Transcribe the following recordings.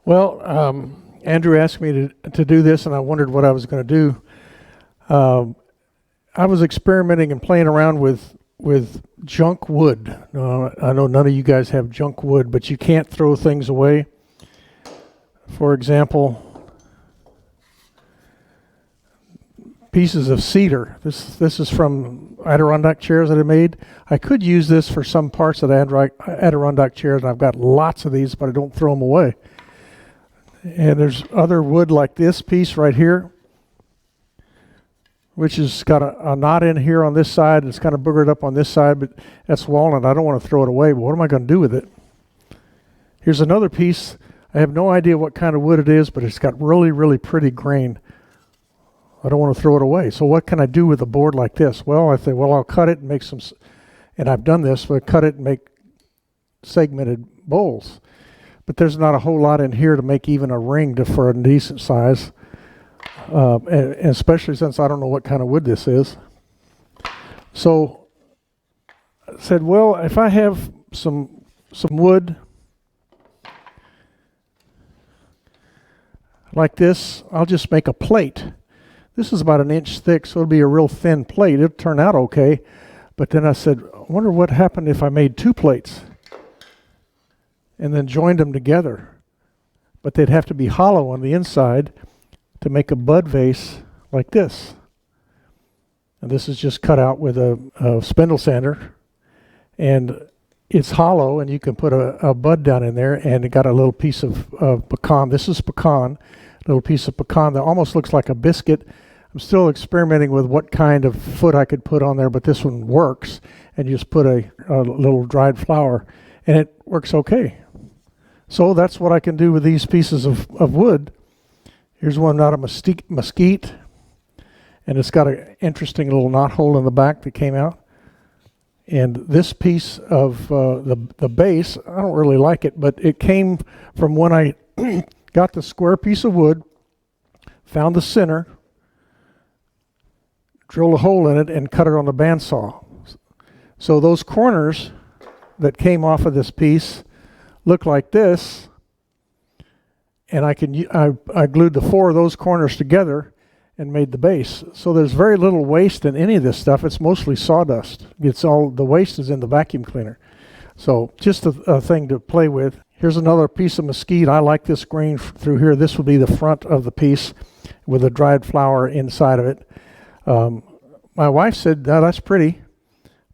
Well, Andrew asked me to do this, and I wondered what I was going to do. I was experimenting and playing around with junk wood. I know none of you guys have junk wood, but you can't throw things away. For example, pieces of cedar. This is from Adirondack chairs that I made. I could use this for some parts of the Adirondack chairs, and I've got lots of these, but I don't throw them away. And there's other wood like this piece right here, which has got a knot in here on this side. It's kind of boogered up on this side, but that's walnut. I don't want to throw it away, but what am I going to do with it? Here's another piece. I have no idea what kind of wood it is, but it's got really, really pretty grain. I don't want to throw it away. So what can I do with a board like this? Well, I think, well, I'll cut it and make some, and I've done this, but cut it and make segmented bowls. But there's not a whole lot in here to make even a ring for a decent size, and especially since I don't know what kind of wood this is. So I said, well, if I have some wood like this, I'll just make a plate. This is about 1 inch thick, so it'll be a real thin plate. It'll turn out okay. But then I said, I wonder what happened if I made 2 plates and then joined them together. But they'd have to be hollow on the inside to make a bud vase like this. And this is just cut out with a spindle sander. And it's hollow, and you can put a bud down in there, and it got a little piece of pecan. This is pecan, a little piece of pecan that almost looks like a biscuit. I'm still experimenting with what kind of foot I could put on there, but this one works. And you just put a little dried flower, and it works okay. So that's what I can do with these pieces of wood. Here's one out of mesquite, and it's got an interesting little knot hole in the back that came out. And this piece of the base, I don't really like it, but it came from when I got the square piece of wood, found the center, drilled a hole in it, and cut it on the bandsaw. So those corners that came off of this piece look like this, and I glued the 4 of those corners together and made the base. So there's very little waste in any of this stuff. It's mostly sawdust. The waste is in the vacuum cleaner. So just a thing to play with. Here's another piece of mesquite. I like this grain through here. This will be the front of the piece with a dried flower inside of it. My wife said, "No, that's pretty,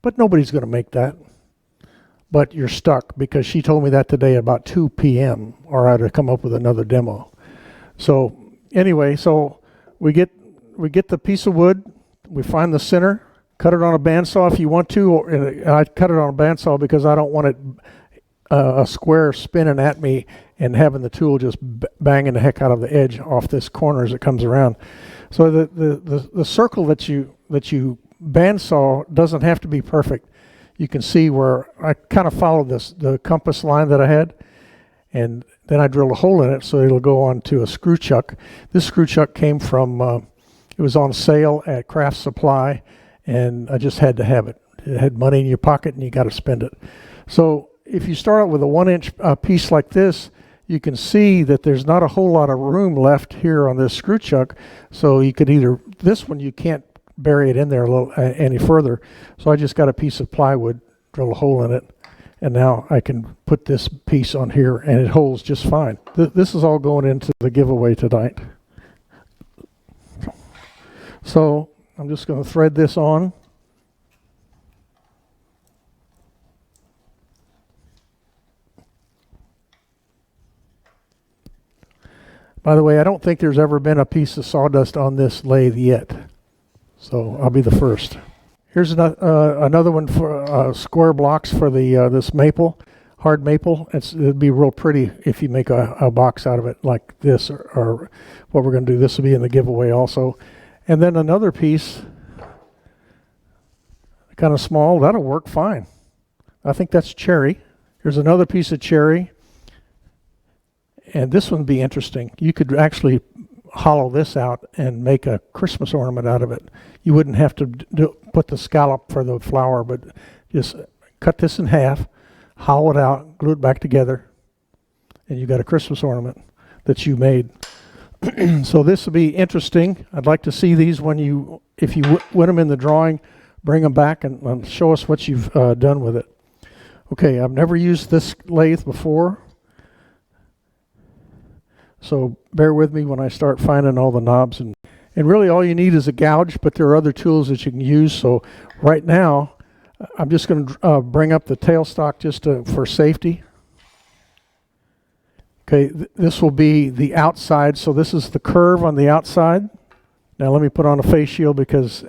but nobody's going to make that." But you're stuck, because she told me that today about 2 p.m. or I'd have come up with another demo. So anyway, so we get the piece of wood, we find the center, cut it on a bandsaw if you want to, and I cut it on a bandsaw because I don't want it a square spinning at me and having the tool just banging the heck out of the edge off this corner as it comes around. So the circle that you bandsaw doesn't have to be perfect. You can see where I kind of followed the compass line that I had, and then I drilled a hole in it so it'll go onto a screw chuck. This screw chuck came from, it was on sale at Craft Supply, and I just had to have it. It had money in your pocket, and you got to spend it. So if you start out with a 1 inch piece like this, you can see that there's not a whole lot of room left here on this screw chuck. So you could this one you can't bury it in there a little any further. So I just got a piece of plywood, drill a hole in it, and now I can put this piece on here, and it holds just fine. This is all going into the giveaway tonight. So I'm just going to thread this on. By the way, I don't think there's ever been a piece of sawdust on this lathe yet. So I'll be the first. Here's another one for square blocks for the this maple, hard maple. It'd be real pretty if you make a box out of it like this, or what we're going to do. This will be in the giveaway also. And then another piece, kind of small, that'll work fine. I think that's cherry. Here's another piece of cherry. And this one would be interesting. You could actually hollow this out and make a Christmas ornament out of it. You wouldn't have to put the scallop for the flower, but just cut this in half, hollow it out, glue it back together, and you got a Christmas ornament. that you made. So this will be interesting. I'd like to see these when you, if you win them in the drawing, bring them back and show us what you've done with it. Okay, I've never used this lathe before, so bear with me when I start finding all the knobs. And really all you need is a gouge, but there are other tools that you can use. So right now, I'm just going to bring up the tailstock just for safety. Okay, this will be the outside, so this is the curve on the outside. Now let me put on a face shield because,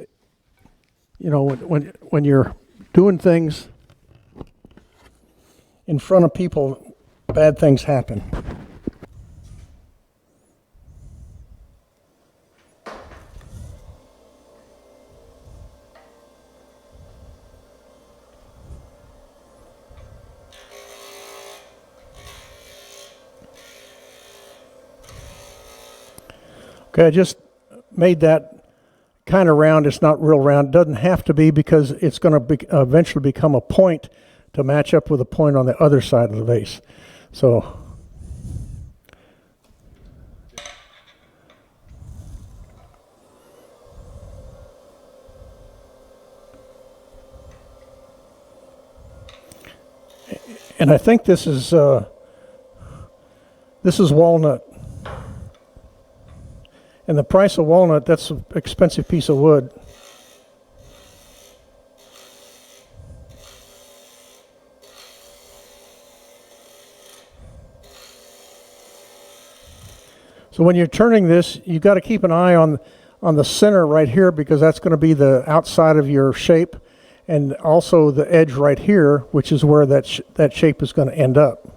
you know, when you're doing things in front of people, bad things happen. Okay, I just made that kind of round. It's not real round. It doesn't have to be because it's going to eventually become a point to match up with a point on the other side of the vase. So and I think this is walnut. And the price of walnut, that's an expensive piece of wood. So when you're turning this, you've got to keep an eye on the center right here because that's going to be the outside of your shape, and also the edge right here, which is where that shape is going to end up.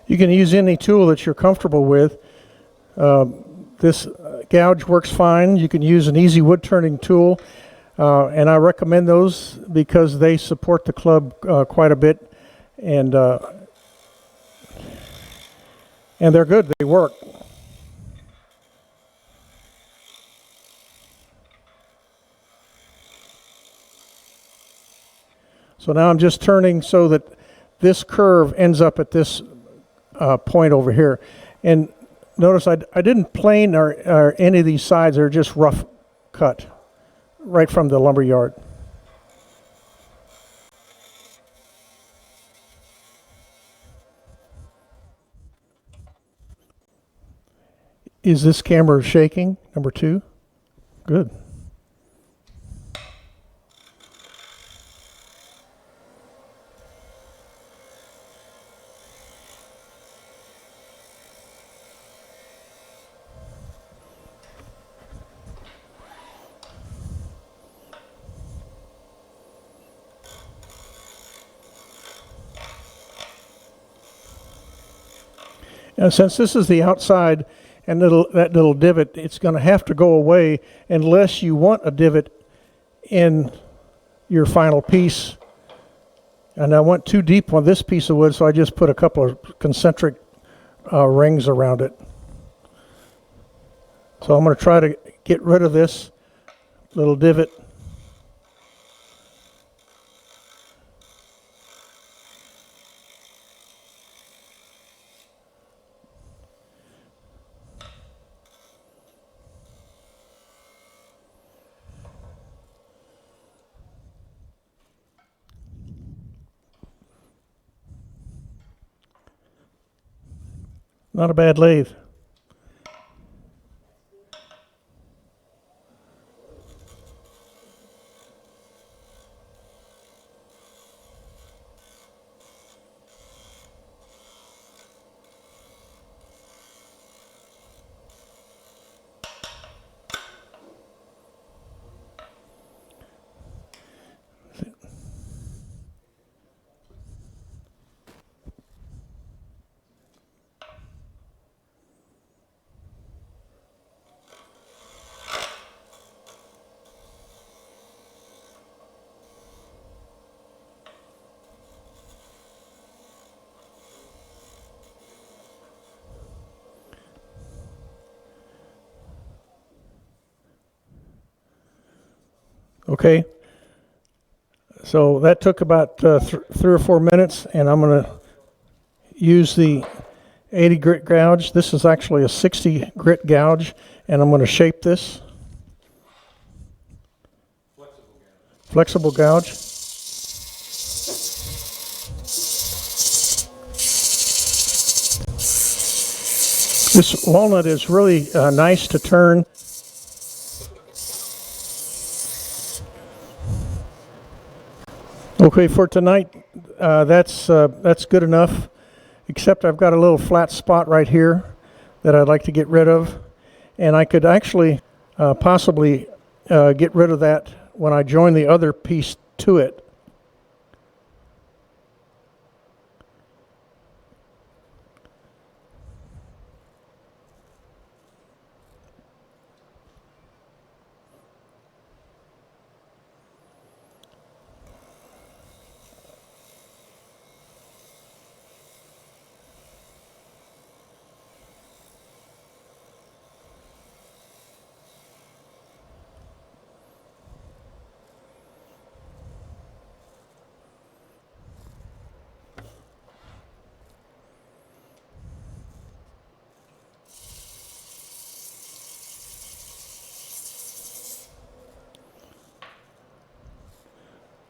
You can use any tool that you're comfortable with. This gouge works fine. You can use an easy wood turning tool, and I recommend those because they support the club quite a bit, and they're good. They work. So now I'm just turning so that this curve ends up at this point over here. And notice I didn't plane or any of these sides. They're just rough cut right from the lumber yard. Is this camera shaking? Number 2? Good. Now, since this is the outside and that little divot, it's going to have to go away unless you want a divot in your final piece. And I went too deep on this piece of wood, so I just put a couple of concentric rings around it. So I'm going to try to get rid of this little divot. Not a bad lathe. Okay, so that took about 3 or 4 minutes, and I'm going to use the 80 grit gouge. This is actually a 60 grit gouge, and I'm going to shape this. Flexible gouge. This walnut is really nice to turn. Okay, for tonight, that's good enough, except I've got a little flat spot right here that I'd like to get rid of, and I could actually possibly get rid of that when I join the other piece to it.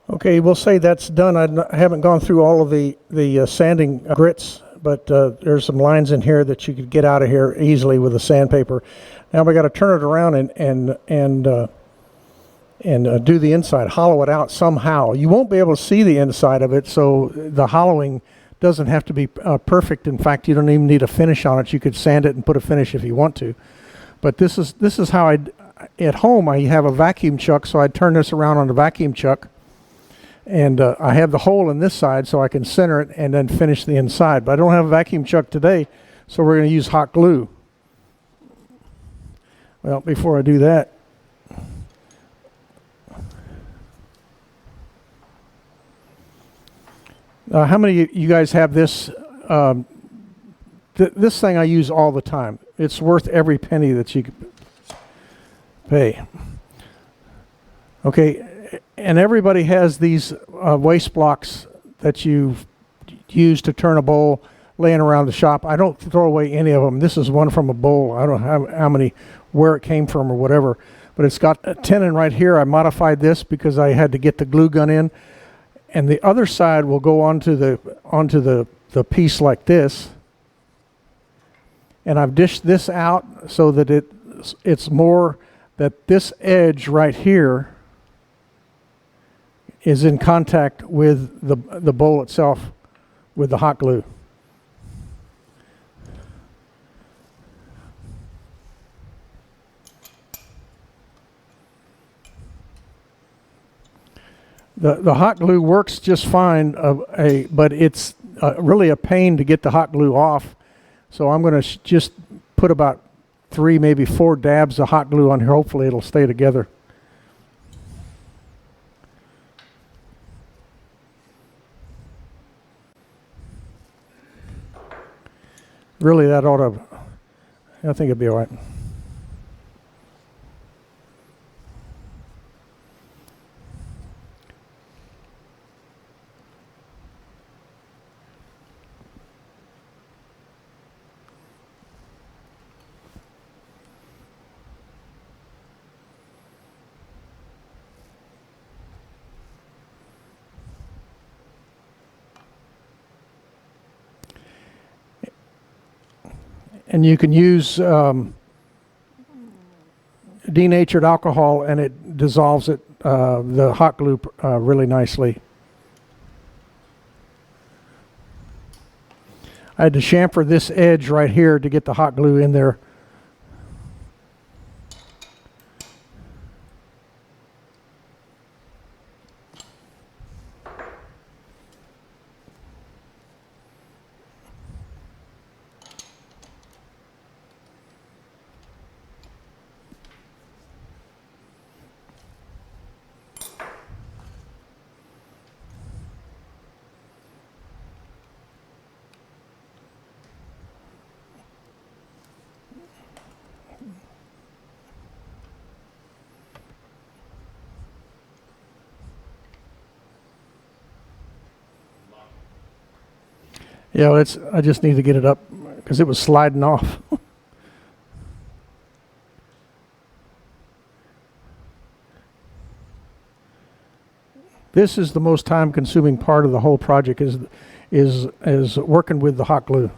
Okay, we'll say that's done. I haven't gone through all of the sanding grits, but there's some lines in here that you could get out of here easily with a sandpaper. Now we got to turn it around and do the inside, hollow it out somehow. You won't be able to see the inside of it, so the hollowing doesn't have to be perfect. In fact, you don't even need a finish on it. You could sand it and put a finish if you want to. But this is how at home I have a vacuum chuck, so I'd turn this around on the vacuum chuck. And I have the hole in this side so I can center it and then finish the inside. But I don't have a vacuum chuck today, so we're going to use hot glue. Well, before I do that, how many of you guys have this? This thing I use all the time. It's worth every penny that you could pay. Okay. And everybody has these waste blocks that you use to turn a bowl laying around the shop. I don't throw away any of them. This is one from a bowl. I don't know how many, where it came from or whatever. But it's got a tenon right here. I modified this because I had to get the glue gun in. And the other side will go onto the piece like this. And I've dished this out so that it's more that this edge right here is in contact with the bowl itself with the hot glue. The hot glue works just fine, but it's really a pain to get the hot glue off. So I'm going to just put about 3, maybe 4 dabs of hot glue on here. Hopefully it'll stay together. Really, that ought to, I think it'd be all right. and you can use denatured alcohol, and it dissolves it, the hot glue, really nicely. I had to chamfer this edge right here to get the hot glue in there. Yeah, I just need to get it up because it was sliding off. This is the most time-consuming part of the whole project, is working with the hot glue.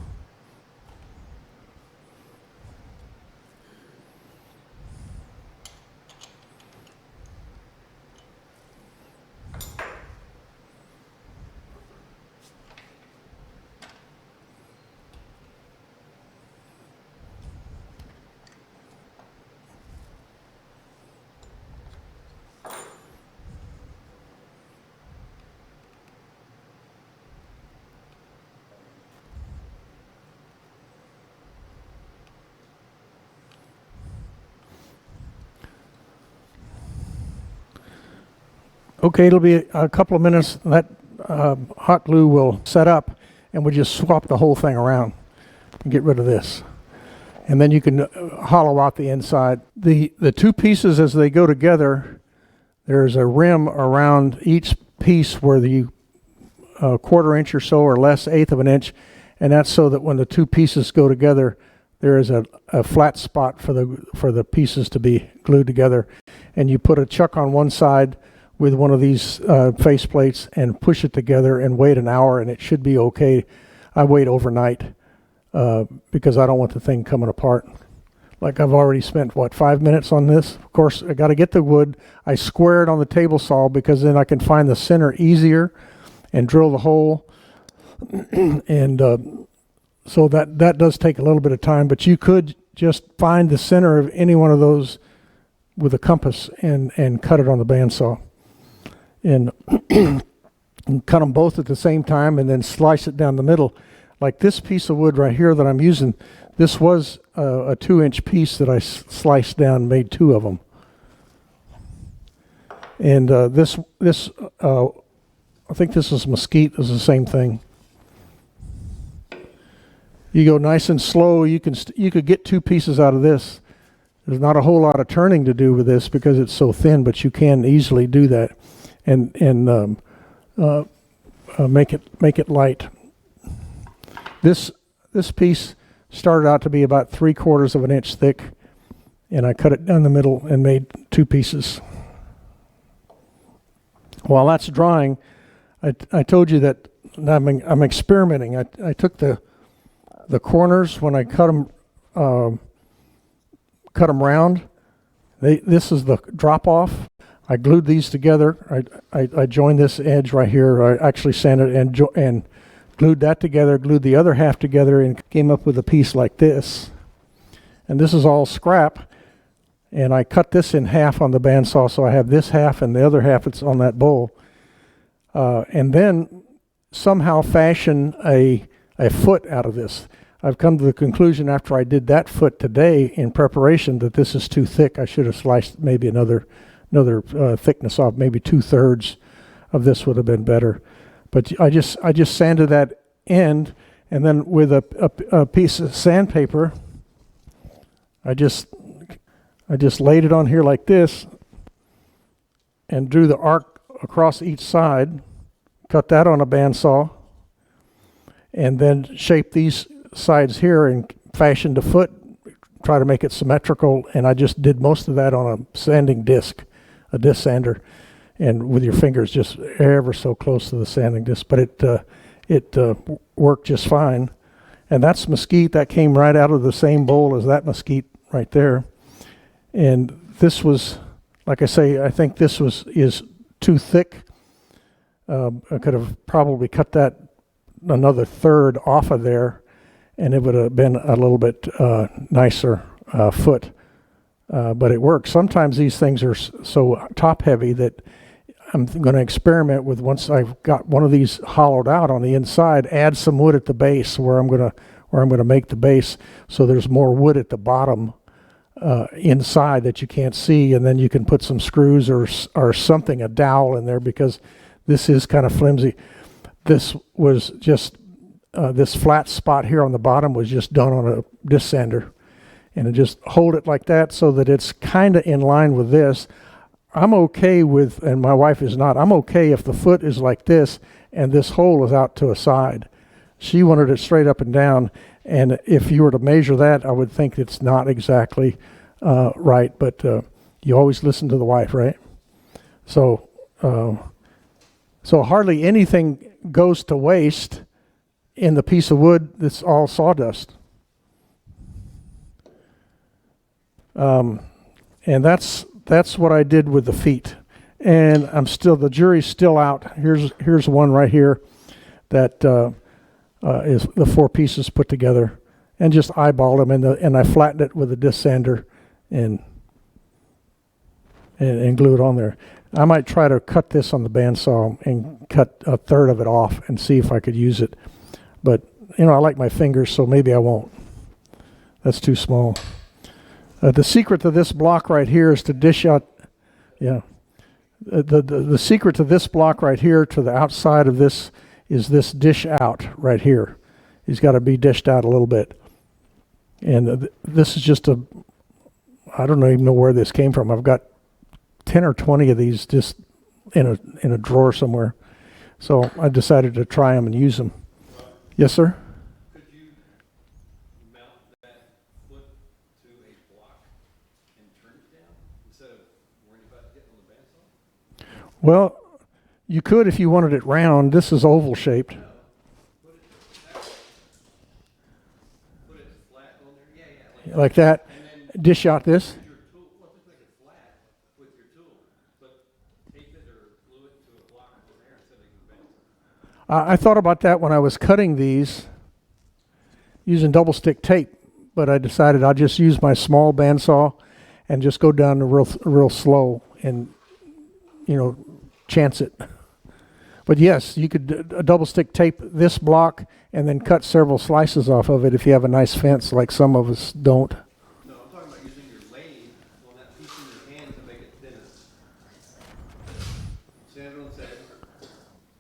Okay, it'll be a couple of minutes. That hot glue will set up, and we'll just swap the whole thing around and get rid of this. And then you can hollow out the inside. The two pieces, as they go together, there's a rim around each piece where the quarter inch or so or less, eighth of an inch, and that's so that when the two pieces go together, there is a flat spot for the pieces to be glued together. And you put a chuck on one side with one of these face plates and push it together and wait an hour, and it should be okay. I wait overnight because I don't want the thing coming apart. Like, I've already spent, 5 minutes on this? Of course, I got to get the wood. I square it on the table saw because then I can find the center easier and drill the hole. And so that does take a little bit of time, but you could just find the center of any one of those with a compass and cut it on the bandsaw. And cut them both at the same time and then slice it down the middle. Like this piece of wood right here that I'm using, this was a 2-inch piece that I sliced down, made 2 of them. And this I think this is mesquite, is the same thing. You go nice and slow, you could get 2 pieces out of this. There's not a whole lot of turning to do with this because it's so thin, but you can easily do that. And make it light. This piece started out to be about 3/4 of an inch thick, and I cut it down the middle and made 2 pieces. While that's drying, I told you that I'm experimenting. I took the corners when I cut them round. This is the drop off. I glued these together. I joined this edge right here. I actually sanded and glued that together, glued the other half together, and came up with a piece like this. And this is all scrap. And I cut this in half on the bandsaw, so I have this half and the other half that's on that bowl. And then somehow fashion a foot out of this. I've come to the conclusion after I did that foot today in preparation that this is too thick. I should have sliced maybe another thickness off. Maybe 2/3 of this would have been better. But I just sanded that end, and then with a piece of sandpaper, I just laid it on here like this, and drew the arc across each side. Cut that on a bandsaw, and then shaped these sides here and fashioned a foot. Try to make it symmetrical, and I just did most of that on a sanding disc. A disc sander, and with your fingers just ever so close to the sanding disc, but it worked just fine. And that's mesquite that came right out of the same bowl as that mesquite right there. And this was, like I say, I think this is too thick. I could have probably cut that another third off of there, and it would have been a little bit nicer foot. But it works. Sometimes these things are so top heavy that I'm going to experiment with, once I've got one of these hollowed out on the inside, add some wood at the base where I'm going to make the base, so there's more wood at the bottom inside that you can't see, and then you can put some screws or something, a dowel in there, because this is kind of flimsy. This was just this flat spot here on the bottom was just done on a disc sander, and it just hold it like that so that it's kind of in line with this. I'm okay with, and my wife is not, I'm okay if the foot is like this and this hole is out to a side. She wanted it straight up and down, and if you were to measure that, I would think it's not exactly right, but you always listen to the wife, right? So hardly anything goes to waste in the piece of wood that's all sawdust. And that's what I did with the feet. And the jury's still out. Here's one right here that is the 4 pieces put together, and just eyeballed them, and I flattened it with a disc sander and glue it on there. I might try to cut this on the bandsaw and cut a third of it off and see if I could use it. But, I like my fingers, so maybe I won't. That's too small. The secret to this block right here is to dish out, the secret to this block right here to the outside of this is this dish out right here. He's got to be dished out a little bit. And this is just I don't even know where this came from. I've got 10 or 20 of these just in a drawer somewhere. So I decided to try them and use them. Yes, sir? Could you mount that foot to a block and turn it down instead of worrying about getting on the bandsaw? Well, you could if you wanted it round. This is oval shaped. Put it flat on there? Yeah. Like that. And then dish out this. Your tool, just make it flat with your tool, but tape it or glue it to a block over there instead of the bandsaw. I thought about that when I was cutting these using double stick tape, but I decided I'll just use my small bandsaw and just go down real slow and, chance it. But yes, you could double stick tape this block and then cut several slices off of it if you have a nice fence like some of us don't. No, I'm talking about using your lathe on that piece in your hand to make it thinner. Sand on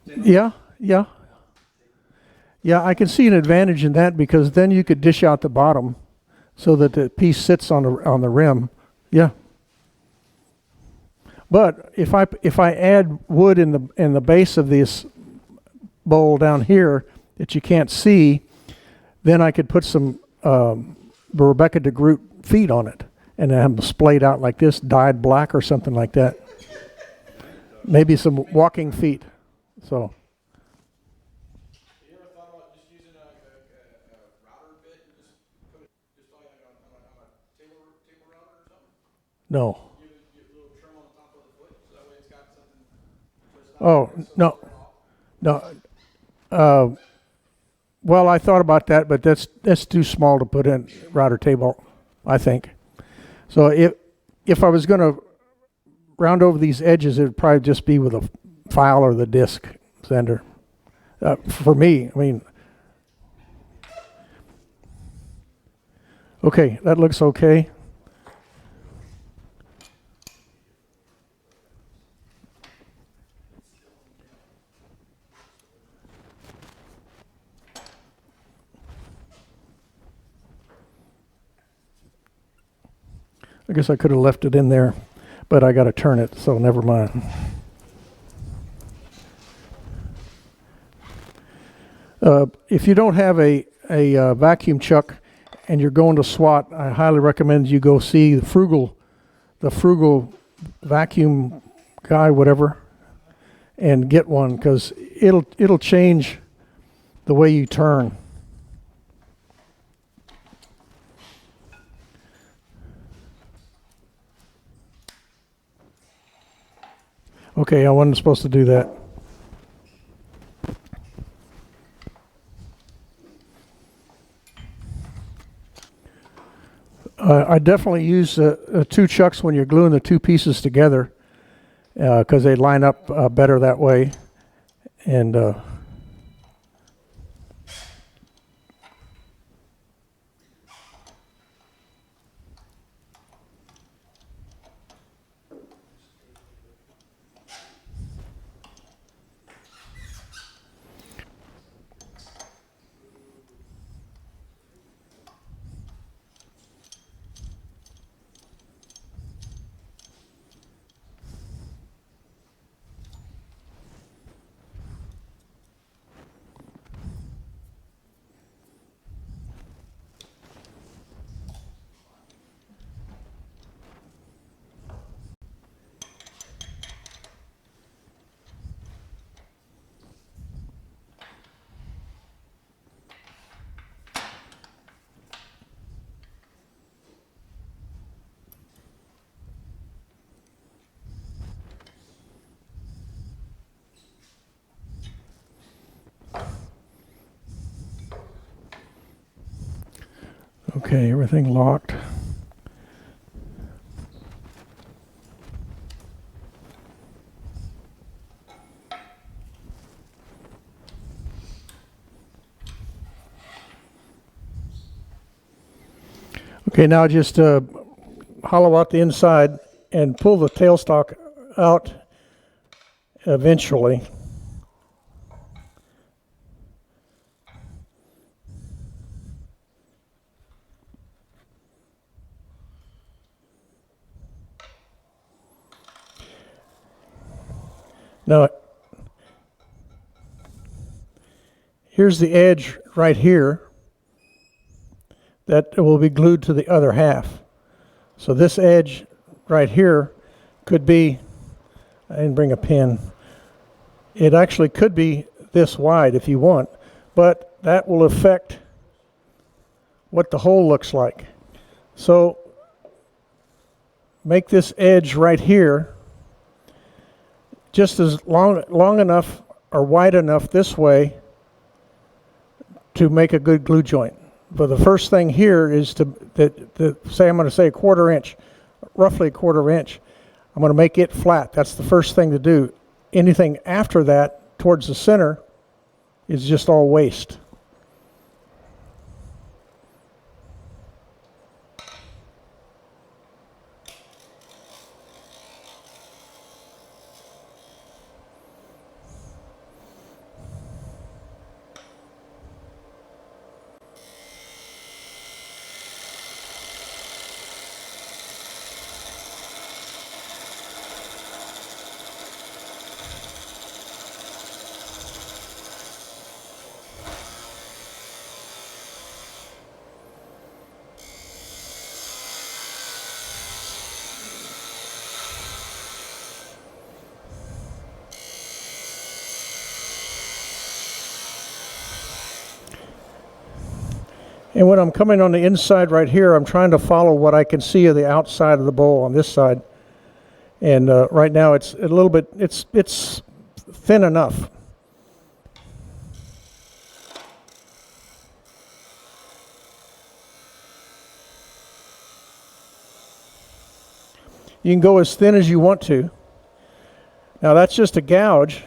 sand. Yeah, I can see an advantage in that, because then you could dish out the bottom so that the piece sits on the rim. Yeah. But if I add wood in the base of this bowl down here that you can't see, then I could put some Rebecca DeGroot feet on it and have them splayed out like this, dyed black or something like that. Maybe some walking feet. So. You ever thought about just using a router bit and just put it just like on a table router or something? No. Give a little trim on the top of the foot, so that way it's got something. No. Well, I thought about that, but that's too small to put in router table, I think. So if I was going to round over these edges, it would probably just be with a file or the disc sander. For me, okay, that looks okay. I guess I could have left it in there, but I got to turn it, so never mind. If you don't have a vacuum chuck and you're going to SWAT, I highly recommend you go see the frugal vacuum guy, whatever, and get one, because it'll change the way you turn. Okay, I wasn't supposed to do that. I definitely use two chucks when you're gluing the two pieces together because they line up better that way. And okay, everything locked. Okay, now just hollow out the inside and pull the tailstock out eventually. Now, here's the edge right here that will be glued to the other half. So this edge right here could be, I didn't bring a pin. It actually could be this wide if you want, but that will affect what the hole looks like. So make this edge right here just as long enough or wide enough this way to make a good glue joint. But the first thing here is say I'm going to say a quarter inch, roughly a quarter inch. I'm going to make it flat. That's the first thing to do. Anything after that towards the center is just all waste. And when I'm coming on the inside right here, I'm trying to follow what I can see of the outside of the bowl on this side. And right now it's a little bit, it's thin enough. You can go as thin as you want to. Now that's just a gouge,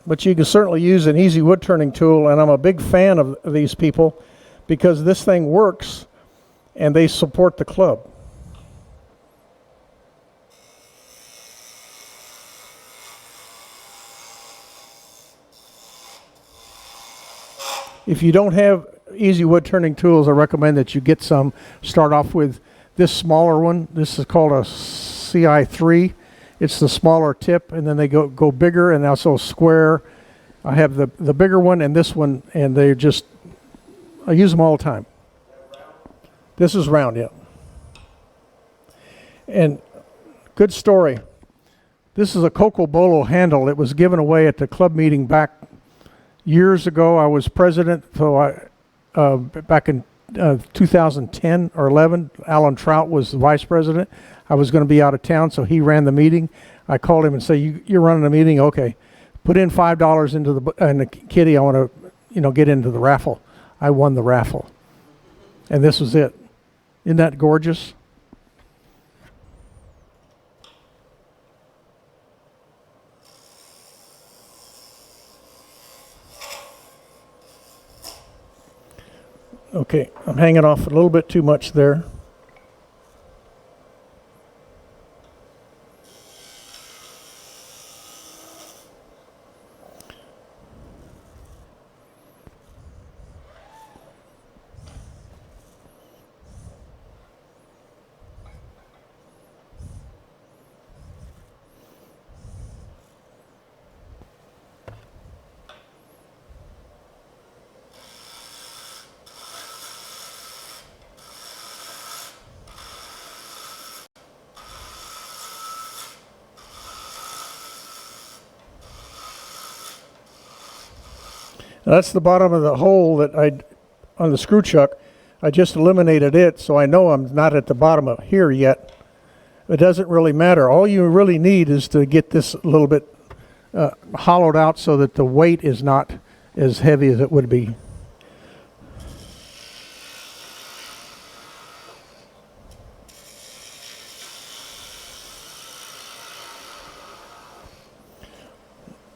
but you can certainly use an easy wood turning tool, and I'm a big fan of these people because this thing works and they support the club. If you don't have easy wood turning tools, I recommend that you get some. Start off with this smaller one. This is called a CI3. It's the smaller tip, and then they go bigger and also square. I have the bigger one and this one, and they just, I use them all the time. This is round, yeah. And good story. This is a Coco Bolo handle. It was given away at the club meeting back years ago. I was president, so back in 2010 or 11. Alan Trout was the vice president. I was going to be out of town, so he ran the meeting. I called him and said, "You're running a meeting, okay? Put in $5 into the kitty. I want to, get into the raffle." I won the raffle, and this was it. Isn't that gorgeous? Okay, I'm hanging off a little bit too much there. Now that's the bottom of the hole that on the screw chuck. I just eliminated it, so I know I'm not at the bottom of here yet. It doesn't really matter. All you really need is to get this a little bit hollowed out so that the weight is not as heavy as it would be.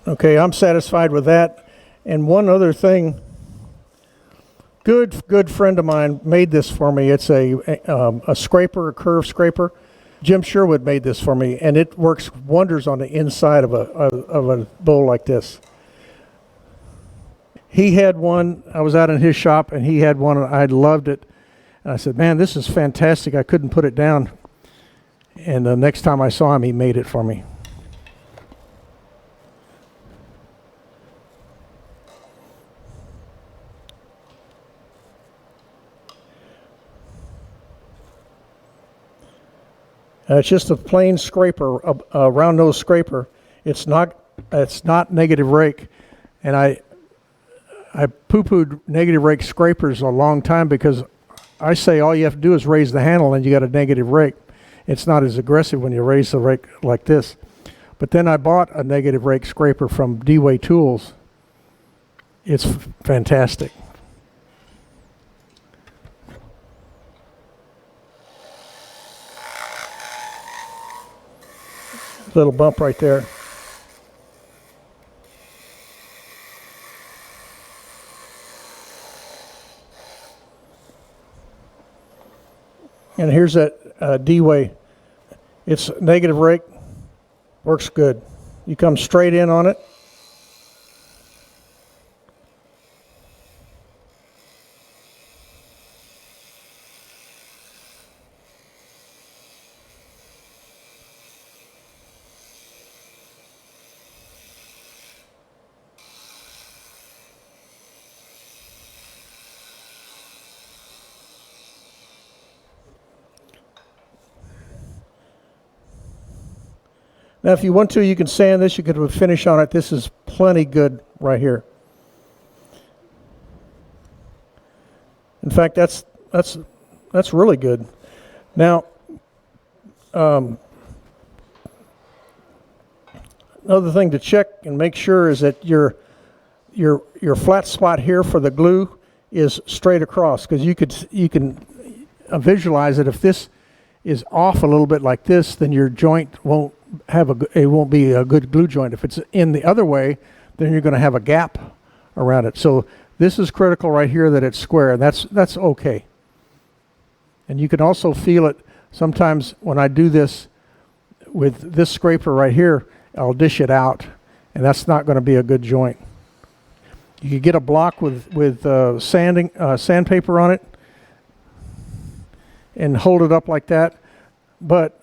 Okay, I'm satisfied with that. And one other thing, good friend of mine made this for me. It's a scraper, a curved scraper. Jim Sherwood made this for me, and it works wonders on the inside of a bowl like this. He had one. I was out in his shop, and he had one, and I loved it. And I said, "Man, this is fantastic." I couldn't put it down. And the next time I saw him, he made it for me. It's just a plain scraper, a round nose scraper. It's not negative rake, and I poo-pooed negative rake scrapers a long time because I say all you have to do is raise the handle and you got a negative rake. It's not as aggressive when you raise the rake like this. But then I bought a negative rake scraper from D-Way Tools. It's fantastic. Little bump right there. And here's that D-Way. It's negative rake. Works good. You come straight in on it. Now, if you want to, you can sand this. You could have a finish on it. This is plenty good right here. In fact, that's really good. Now, another thing to check and make sure is that your flat spot here for the glue is straight across, because you can visualize it. If this is off a little bit like this, then your joint won't be a good glue joint. If it's in the other way, then you're going to have a gap around it. So this is critical right here that it's square, and that's okay. And you can also feel it sometimes when I do this with this scraper right here. I'll dish it out, and that's not going to be a good joint. You could get a block with sandpaper on it and hold it up like that, but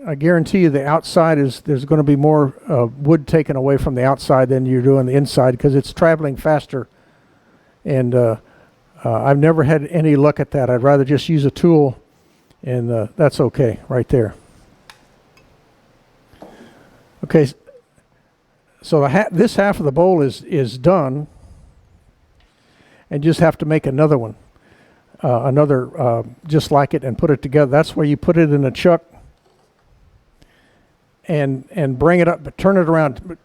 I guarantee you the outside there's going to be more wood taken away from the outside than you're doing the inside, because it's traveling faster. And I've never had any luck at that. I'd rather just use a tool, and that's okay right there. Okay, so this half of the bowl is done, and just have to make another one. another just like it and put it together. That's where you put it in a chuck and bring it up, but turn it around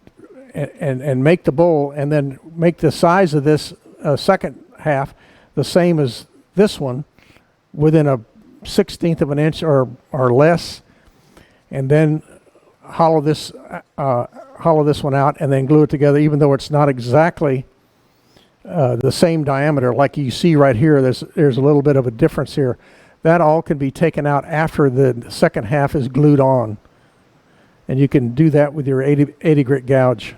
and make the bowl, and then make the size of this second half the same as this one, within a 1/16 of an inch or less, and then hollow this one out and then glue it together, even though it's not exactly the same diameter. Like you see right here, there's a little bit of a difference here. That all can be taken out after the second half is glued on, and you can do that with your 80 grit gouge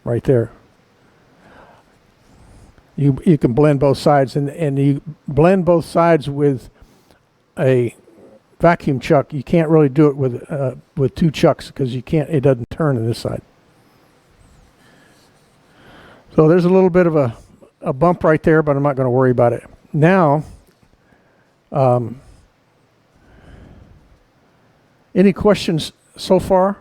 right there. You can blend both sides, and you blend both sides with a vacuum chuck. You can't really do it with two chucks, because it doesn't turn on this side. So there's a little bit of a bump right there, but I'm not going to worry about it. Now, any questions so far?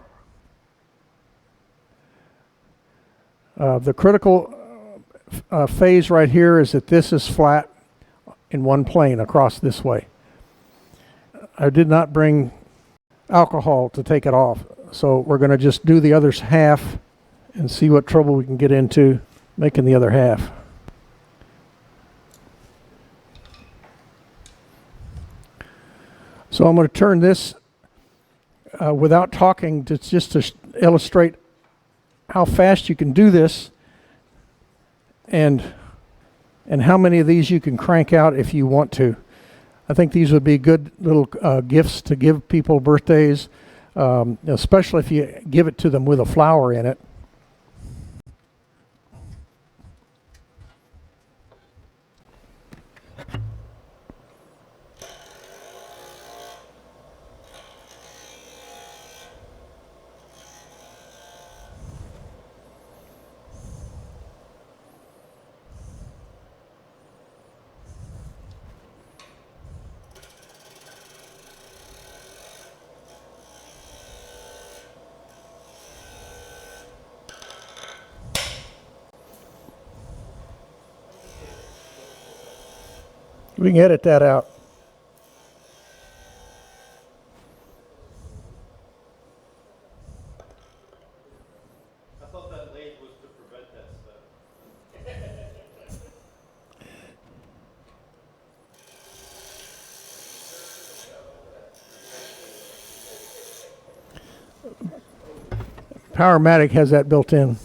The critical phase right here is that this is flat in one plane across this way. I did not bring alcohol to take it off, so we're going to just do the other half and see what trouble we can get into making the other half. So I'm going to turn this without talking, just to illustrate how fast you can do this, and how many of these you can crank out if you want to. I think these would be good little gifts to give people birthdays, especially if you give it to them with a flower in it. We can edit that out. I thought that lathe was to prevent that stuff. Powermatic has that built in.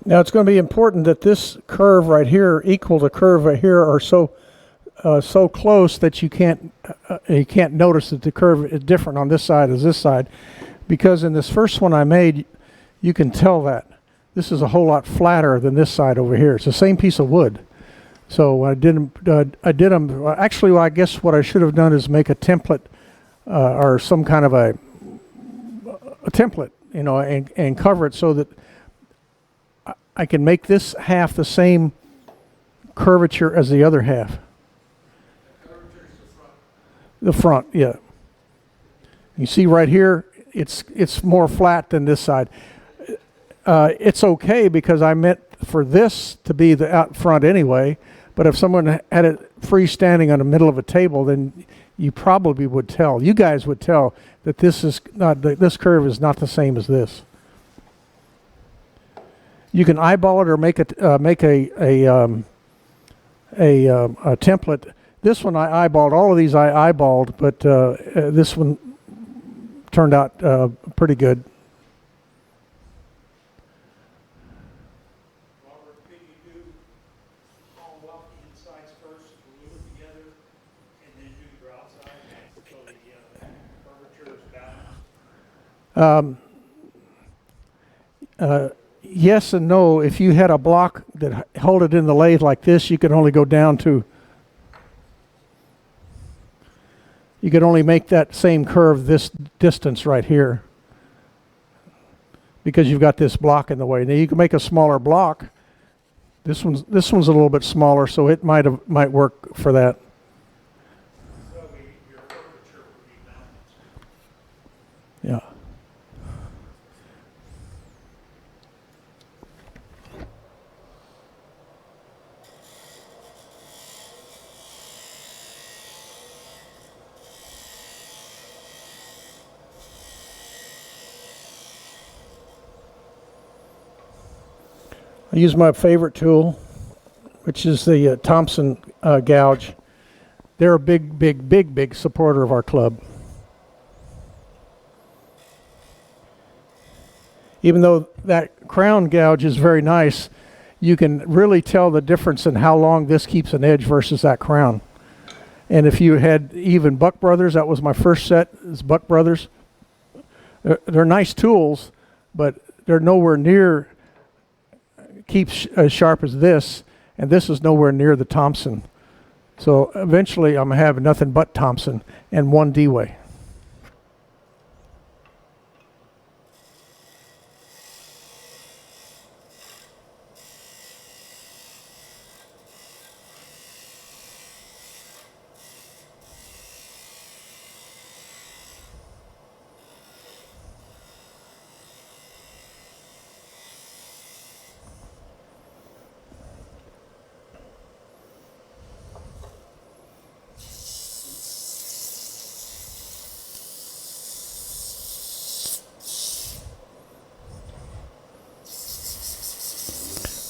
Now it's going to be important that this curve right here equal the curve right here are so close that you can't notice that the curve is different on this side as this side, because in this first one I made, you can tell that this is a whole lot flatter than this side over here. It's the same piece of wood. So I did them. Actually, I guess what I should have done is make a template or some kind of a template, and cover it so that I can make this half the same curvature as the other half. The front, yeah. You see right here, it's more flat than this side. It's okay because I meant for this to be the out front anyway. But if someone had it freestanding on the middle of a table, then you probably would tell. You guys would tell that this curve is not the same as this. You can eyeball it or make a template. This one I eyeballed. All of these I eyeballed, but this one turned out pretty good. Robert, could you do all off the insides first, glue it together, and then do your outside so the curvature is balanced? Yes and no. If you had a block that held it in the lathe like this, you could only go down to, you could only make that same curve this distance right here because you've got this block in the way. Now you can make a smaller block. This one's a little bit smaller, so it might work for that. Yeah. I use my favorite tool, which is the Thompson gouge. They're a big supporter of our club. Even though that crown gouge is very nice, you can really tell the difference in how long this keeps an edge versus that crown. And if you had even Buck Brothers, that was my first set, is Buck Brothers. They're nice tools, but they're nowhere near keeps as sharp as this, and this is nowhere near the Thompson. So eventually I'm gonna have nothing but Thompson and one D-way.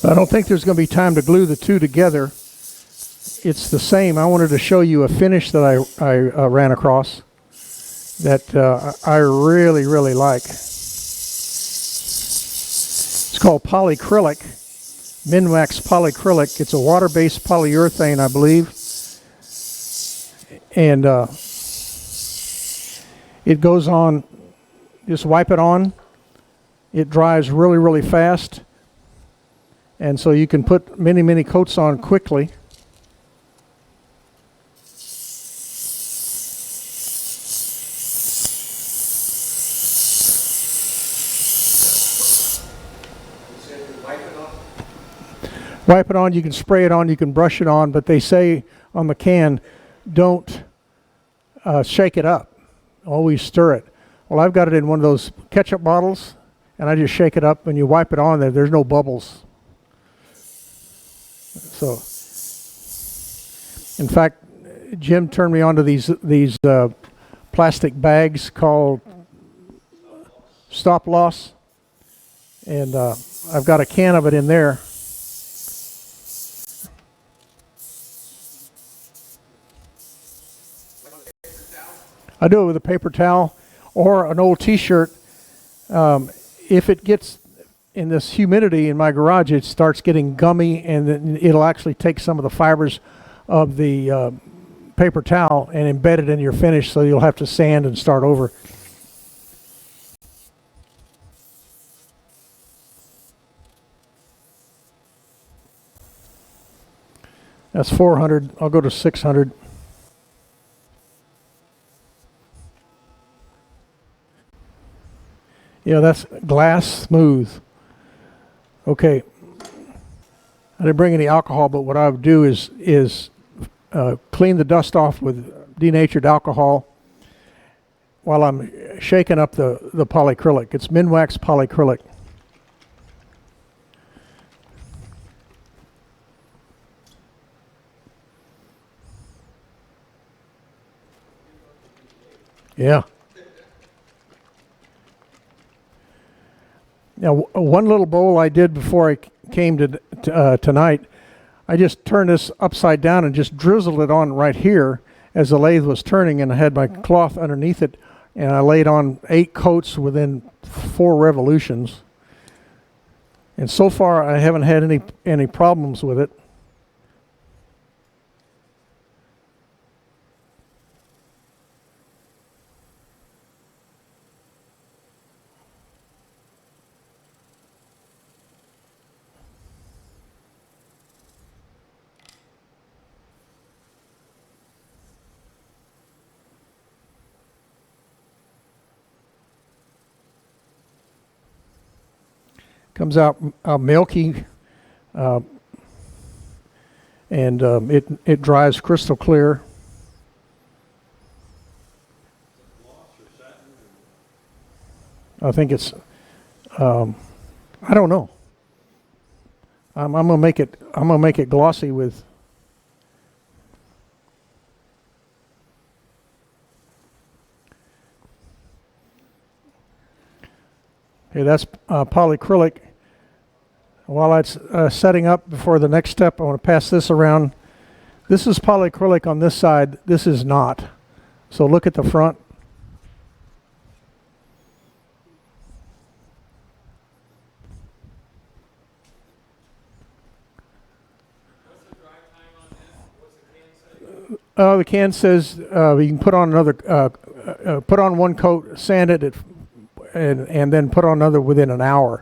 I don't think there's going to be time to glue the two together. It's the same. I wanted to show you a finish that I ran across that I really like. It's called polyacrylic, Minwax polyacrylic. It's a water-based polyurethane, I believe. And it goes on, just wipe it on. It dries really fast. And so you can put many coats on quickly. Wipe it on, you can spray it on, you can brush it on, but they say on the can, don't shake it up. Always stir it. Well, I've got it in one of those ketchup bottles, and I just shake it up, and you wipe it on there. There's no bubbles. So, in fact, Jim turned me on to these plastic bags called Stop Loss, and I've got a can of it in there. I do it with a paper towel or an old T-shirt. If it gets in this humidity in my garage, it starts getting gummy, and then it'll actually take some of the fibers of the paper towel and embed it in your finish, so you'll have to sand and start over. That's 400. I'll go to 600. Yeah, that's glass smooth. Okay. I didn't bring any alcohol, but what I would do is clean the dust off with denatured alcohol while I'm shaking up the polyacrylic. It's Minwax polyacrylic. Yeah. Now, one little bowl I did before I came to tonight, I just turned this upside down and just drizzled it on right here as the lathe was turning, and I had my cloth underneath it, and I laid on 8 coats within 4 revolutions. And so far, I haven't had any problems with it. Comes out milky, and it dries crystal clear. I think it's, I don't know. I'm gonna make it. I'm gonna make it glossy with. Okay, that's polyacrylic. While it's setting up before the next step, I want to pass this around. This is polyacrylic on this side. This is not. So look at the front. What's the dry time on this? What's the can say? The can says you can put on another, put on one coat, sand it, and then put on another within an hour.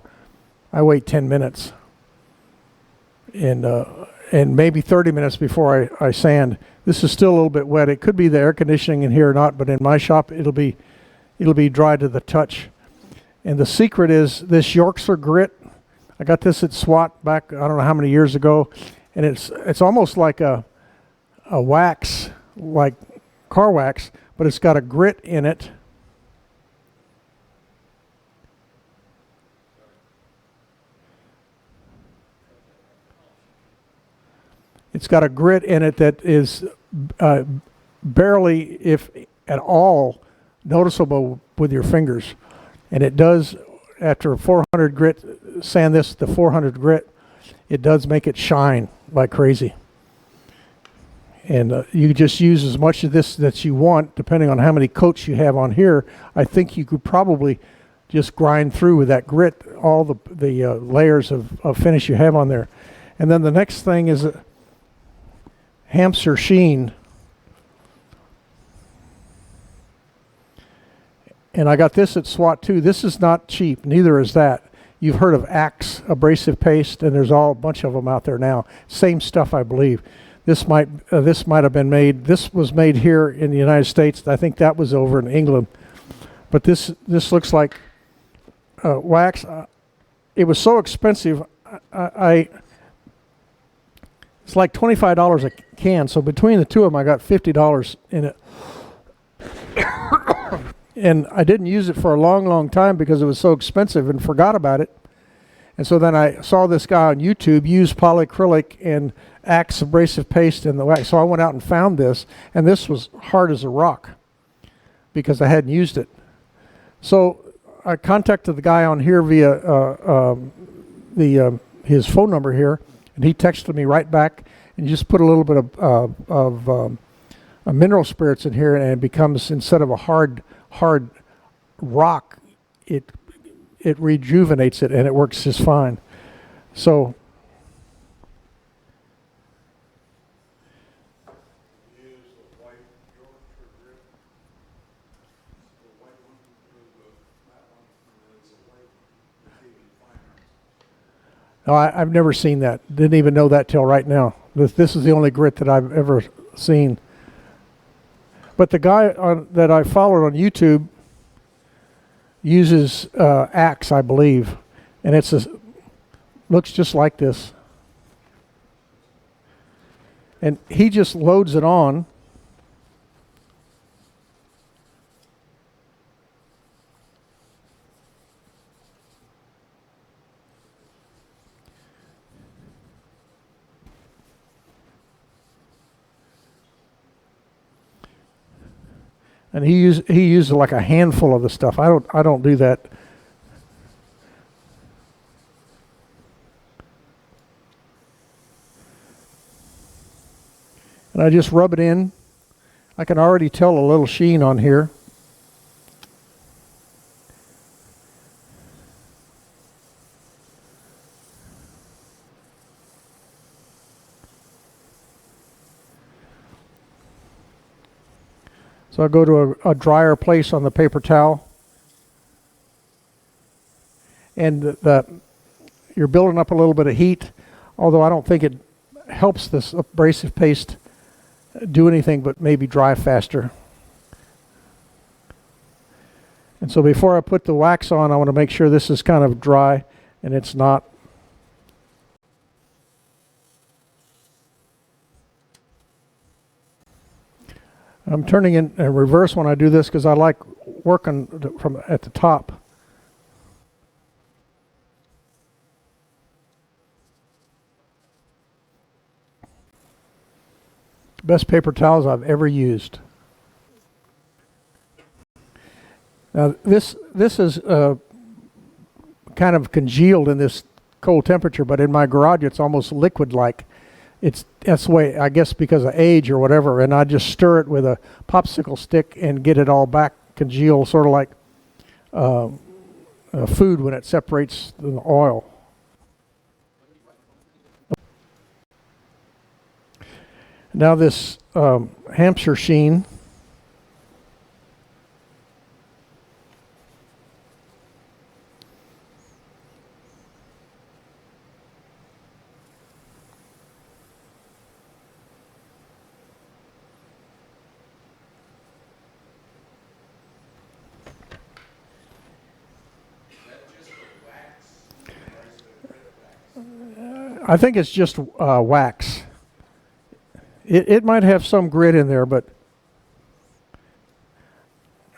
I wait 10 minutes, and maybe 30 minutes before I sand. This is still a little bit wet. It could be the air conditioning in here or not, but in my shop it'll be dry to the touch. And the secret is this Yorkshire grit. I got this at SWAT back I don't know how many years ago, and it's almost like a wax, like car wax, but it's got a grit in it. It's got a grit in it that is barely, if at all, noticeable with your fingers. And it does, after 400 grit, sand this to 400 grit, it does make it shine like crazy. And you just use as much of this that you want, depending on how many coats you have on here. I think you could probably just grind through with that grit all the layers of finish you have on there. And then the next thing is hamster sheen. And I got this at SWAT too. This is not cheap, neither is that. You've heard of Axe abrasive paste, and there's a bunch of them out there now. Same stuff, I believe. This might have been made. This was made here in the United States. I think that was over in England. But this looks like wax. It was so expensive. It's like $25 a can. So between the two of them, I got $50 in it. And I didn't use it for a long, long time because it was so expensive and forgot about it. And so then I saw this guy on YouTube use polyacrylic and Axe abrasive paste in the wax. So I went out and found this, and this was hard as a rock because I hadn't used it. So I contacted the guy on here via his phone number here, and he texted me right back, and you just put a little bit of mineral spirits in here, and it becomes, instead of a hard rock, it rejuvenates it, and it works just fine. So Use the white Yorkshire grit, the white one, the flat one, and there's a white, it's even finer. no, I've never seen that. Didn't even know that till right now. This is the only grit that I've ever seen. But the guy that I followed on YouTube uses Axe, I believe, and looks just like this. And he just loads it on. And he used like a handful of the stuff. I don't do that. And I just rub it in. I can already tell a little sheen on here. So I go to a drier place on the paper towel, and you're building up a little bit of heat, although I don't think it helps this abrasive paste do anything but maybe dry faster. And so before I put the wax on, I want to make sure this is kind of dry, and it's not. I'm turning in reverse when I do this because I like working from at the top. Best paper towels I've ever used. Now this is kind of congealed in this cold temperature, but in my garage it's almost liquid-like. That's the way, I guess, because of age or whatever, and I just stir it with a popsicle stick and get it all back congealed, sort of like food when it separates the oil. Now this Hampshire sheen. I think it's just wax. It might have some grit in there, but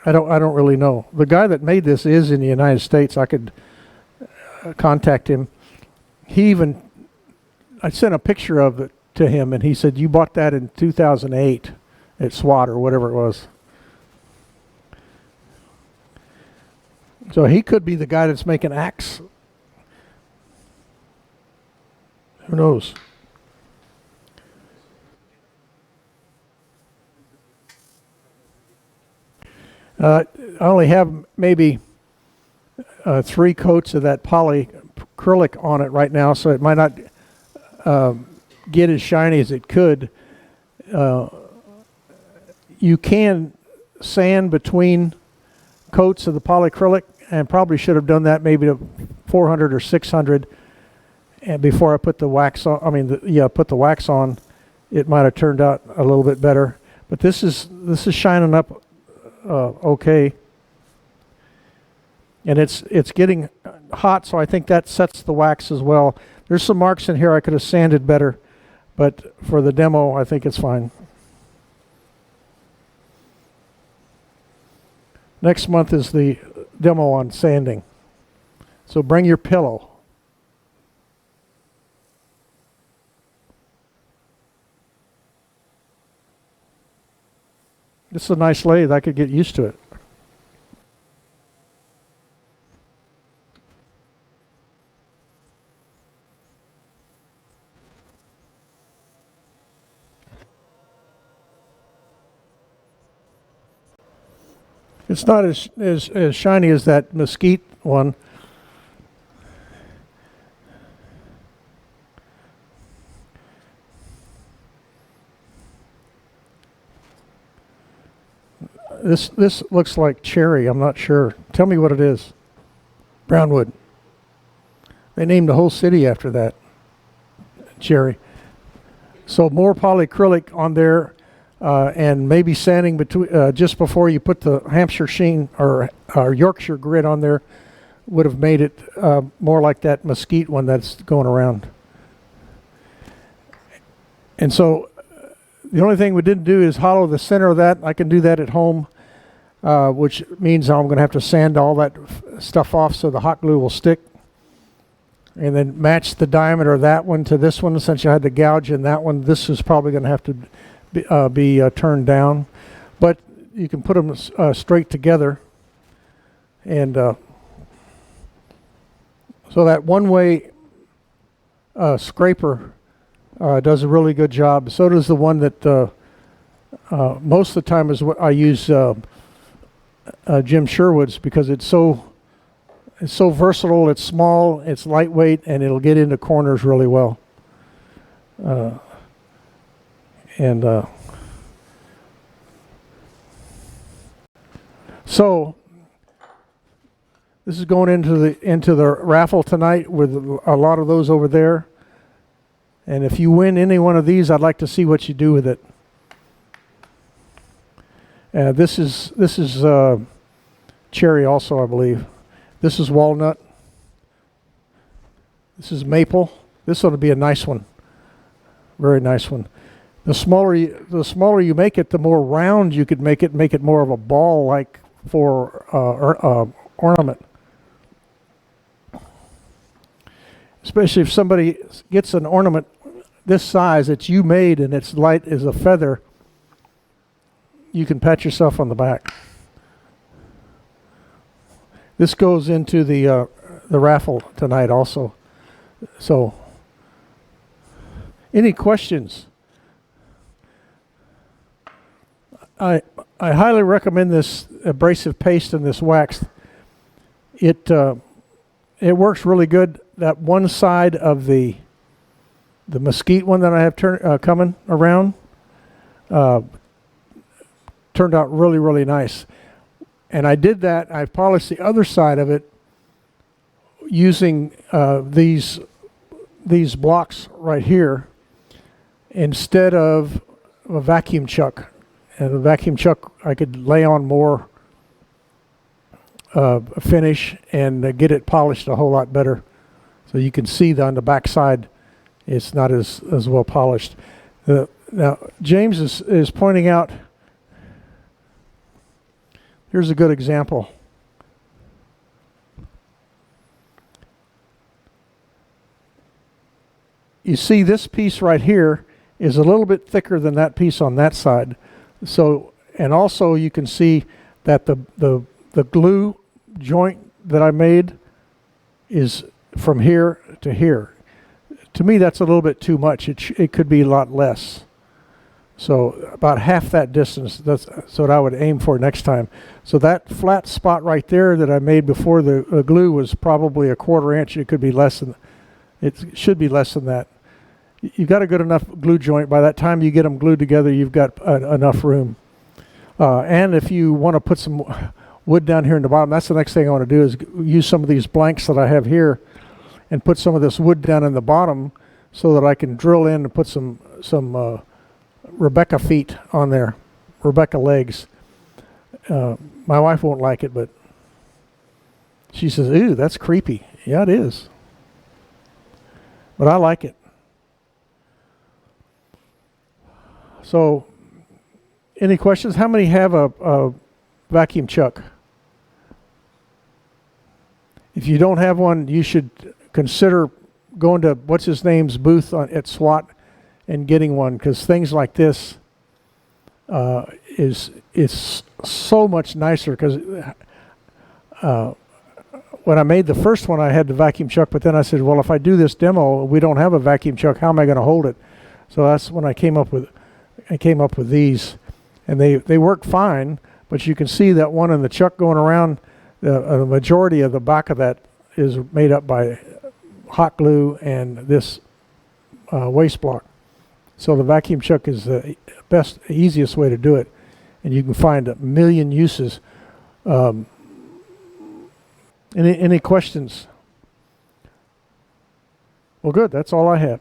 I don't really know. The guy that made this is in the United States. I could contact him. I sent a picture of it to him, and he said, "You bought that in 2008 at SWAT or whatever it was." So he could be the guy that's making axe. Who knows? I only have maybe 3 coats of that polyacrylic on it right now, so it might not get as shiny as it could. You can sand between coats of the polyacrylic, and probably should have done that maybe to 400 or 600. And before I put the wax on, put the wax on, it might have turned out a little bit better. But this is shining up okay, and it's getting hot, so I think that sets the wax as well. There's some marks in here I could have sanded better, but for the demo, I think it's fine. Next month is the demo on sanding, so bring your pillow. This is a nice lathe. I could get used to it. It's not as shiny as that mesquite one. This looks like cherry. I'm not sure. Tell me what it is. Brownwood. They named the whole city after that. Cherry. So more polyacrylic on there, and maybe sanding between just before you put the Hampshire sheen or Yorkshire grit on there would have made it more like that mesquite one that's going around. And so the only thing we didn't do is hollow the center of that. I can do that at home, which means I'm going to have to sand all that stuff off so the hot glue will stick. And then match the diameter of that one to this one. Since I had the gouge in that one, this is probably going to have to be turned down. But you can put them straight together. And so that one-way scraper does a really good job. So does the one that most of the time is what I use Jim Sherwood's, because it's so versatile. It's small, it's lightweight, and it'll get into corners really well. So this is going into the raffle tonight with a lot of those over there. And if you win any one of these, I'd like to see what you do with it. This is cherry also, I believe. This is walnut. This is maple. This ought to be a nice one. Very nice one. The smaller you make it, the more round you could make it more of a ball like for ornament. Especially if somebody gets an ornament this size that you made and it's light as a feather, you can pat yourself on the back. This goes into the raffle tonight also. So, any questions? I highly recommend this abrasive paste and this wax. It works really good. That one side of the mesquite one that I have coming around turned out really, really nice. And I did that. I polished the other side of it using these blocks right here instead of a vacuum chuck. And the vacuum chuck, I could lay on more finish and get it polished a whole lot better. So you can see that on the back side, it's not as well polished. Now, James is pointing out, here's a good example. You see this piece right here is a little bit thicker than that piece on that side. So, and also you can see that the glue joint that I made is from here to here. To me, that's a little bit too much. It could be a lot less. So about half that distance, that's what I would aim for next time. So that flat spot right there that I made before the glue was probably a 1/4 inch. It could be less than, it should be less than that. You've got a good enough glue joint. By that time you get them glued together, you've got enough room. And if you want to put some wood down here in the bottom, that's the next thing I want to do is use some of these blanks that I have here and put some of this wood down in the bottom so that I can drill in and put some Rebecca feet on there, Rebecca legs. My wife won't like it, but she says, "Ooh, that's creepy." Yeah, it is. But I like it. So, any questions? How many have a vacuum chuck? If you don't have one, you should consider going to what's his name's booth at SWAT and getting one, because things like this is so much nicer. Because when I made the first one, I had the vacuum chuck, but then I said, well, if I do this demo, we don't have a vacuum chuck. How am I going to hold it? So that's when I came up with these, and they work fine. But you can see that one in the chuck going around. The majority of the back of that is made up by hot glue and this waste block. So the vacuum chuck is the best, easiest way to do it, and you can find a million uses. Any questions? Well, good. That's all I have.